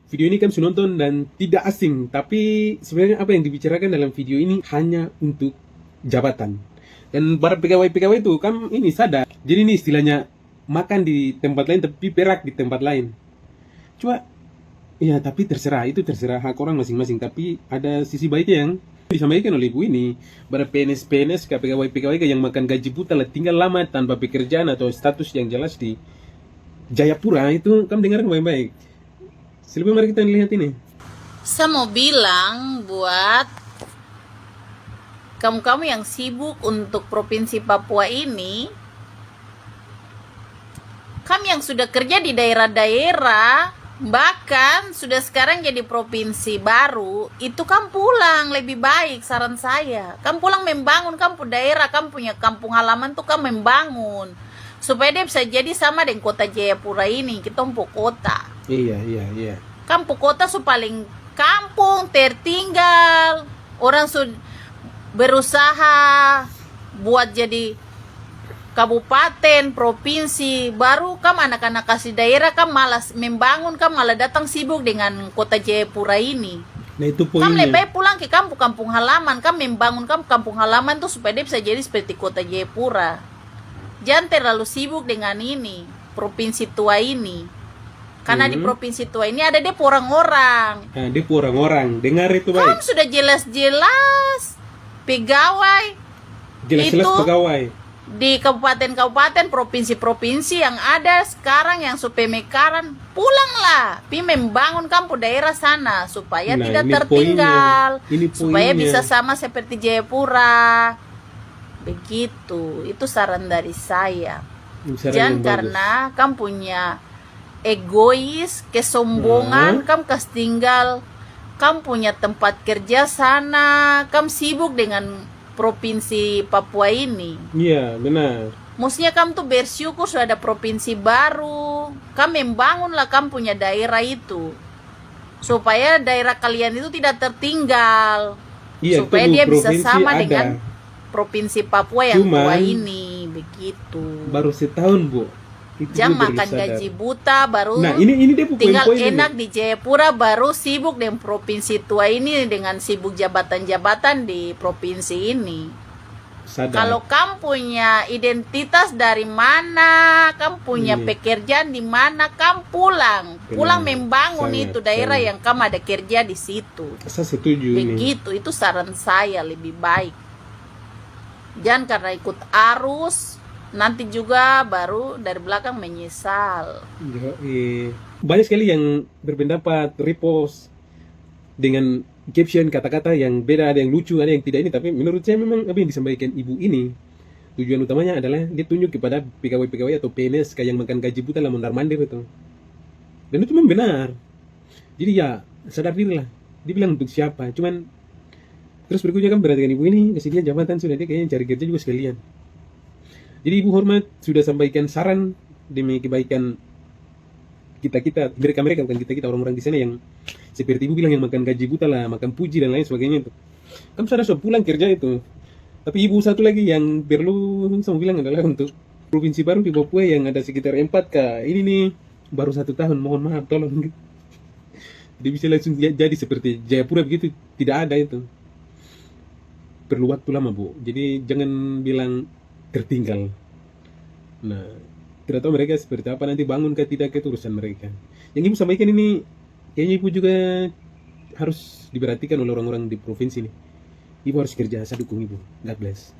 video ini kan sudah nonton dan tidak asing, tapi sebenarnya apa yang dibicarakan dalam video ini hanya untuk jabatan. Dan para pegawai-pegawai itu kan ini sadar. Jadi ini istilahnya makan di tempat lain tapi perak di tempat lain. Cuma ya tapi terserah, itu terserah hak orang masing-masing. Tapi ada sisi baiknya yang disampaikan oleh ibu ini. Para PNS-PNS, pegawai-pegawai yang makan gaji buta lah, tinggal lama tanpa pekerjaan atau status yang jelas di Jayapura, itu kamu dengarkan baik-baik. Selebih mari kita lihat ini. Saya mau bilang buat kamu-kamu yang sibuk untuk Provinsi Papua ini, kami yang sudah kerja di daerah-daerah, bahkan sudah sekarang jadi provinsi baru, itu kamu pulang lebih baik, saran saya. Kamu pulang membangun kamu daerah, kamu punya kampung halaman tuh kamu membangun. Supaya dia bisa jadi sama dengan kota Jayapura ini, kita umpuk kota. Iya. Kampung kota su paling kampung tertinggal. Orang sudah berusaha buat jadi kabupaten, provinsi, baru kamu anak-anak kasih daerah kamu malas membangun, kamu malah datang sibuk dengan kota Jayapura ini. Nah itu poinnya. Kamu lebih baik pulang ke kampung halaman, kamu membangun kampung halaman tuh supaya dia bisa jadi seperti kota Jayapura. Jangan terlalu sibuk dengan ini, provinsi tua ini. Karena di provinsi tua ini ada dia orang-orang. Nah, dia orang-orang, dengar itu baik. Kamu sudah jelas-jelas pegawai. Jelas-jelas itu pegawai. Di kabupaten-kabupaten, provinsi-provinsi yang ada sekarang yang supemekaran, pulanglah. Pi membangun kampung daerah sana supaya tidak tertinggal. Supaya bisa sama seperti Jayapura. Begitu, itu saran dari saya. Jangan karena kamu punya egois, kesombongan, kamu kasih tinggal, kamu punya tempat kerja sana, kamu sibuk dengan provinsi Papua ini. Iya, benar. Maksudnya kamu tuh bersyukur sudah ada provinsi baru, kamu membangunlah kamu punya daerah itu, supaya daerah kalian itu tidak tertinggal, supaya dia bisa sama dengan provinsi Papua yang tua ini, begitu. Baru setahun, Bu. Jam makan gaji buta baru. Nah, ini dia tinggal enak di Jayapura, baru sibuk dengan provinsi tua ini, dengan sibuk jabatan-jabatan di provinsi ini. Kalau kamu punya identitas dari mana, kamu punya pekerjaan di mana, kamu pulang membangun itu daerah yang kamu ada kerja di situ. Saya setuju. Begitu, itu saran saya lebih baik. Jangan karena ikut arus, nanti juga baru dari belakang menyesal. Banyak sekali yang berpendapat repost dengan caption kata-kata yang beda, ada yang lucu, ada yang tidak ini. Tapi menurut saya memang apa yang disampaikan ibu ini, tujuan utamanya adalah dia tunjuk kepada pegawai-pegawai atau PNS yang makan gaji buta lah mondar-mandir itu. Dan itu memang benar. Jadi ya sadar diri lah. Dia bilang untuk siapa. Cuman terus berikutnya kan perhatikan ibu ini, kasih dia jabatan, sudah dia kayaknya cari kerja juga sekalian. Jadi ibu hormat sudah sampaikan saran demi kebaikan kita mereka bukan kita orang-orang di sana yang seperti ibu bilang yang makan gaji buta lah, makan puji dan lain sebagainya itu. Kamu sudah pulang kerja itu. Tapi ibu satu lagi yang perlu saya bilang adalah untuk provinsi baru di Papua yang ada sekitar 4K. Ini nih baru 1 tahun, mohon maaf tolong. Jadi bisa langsung jadi seperti Jayapura begitu, tidak ada itu. Perlu waktu lama, Bu. Jadi jangan bilang tertinggal. Nah, tidak tahu mereka seperti apa nanti bangun ke tidak, ke urusan mereka. Yang ibu sampaikan ini kayaknya ibu juga harus diperhatikan oleh orang-orang di provinsi ini. Ibu harus kerja, saya dukung ibu. God bless.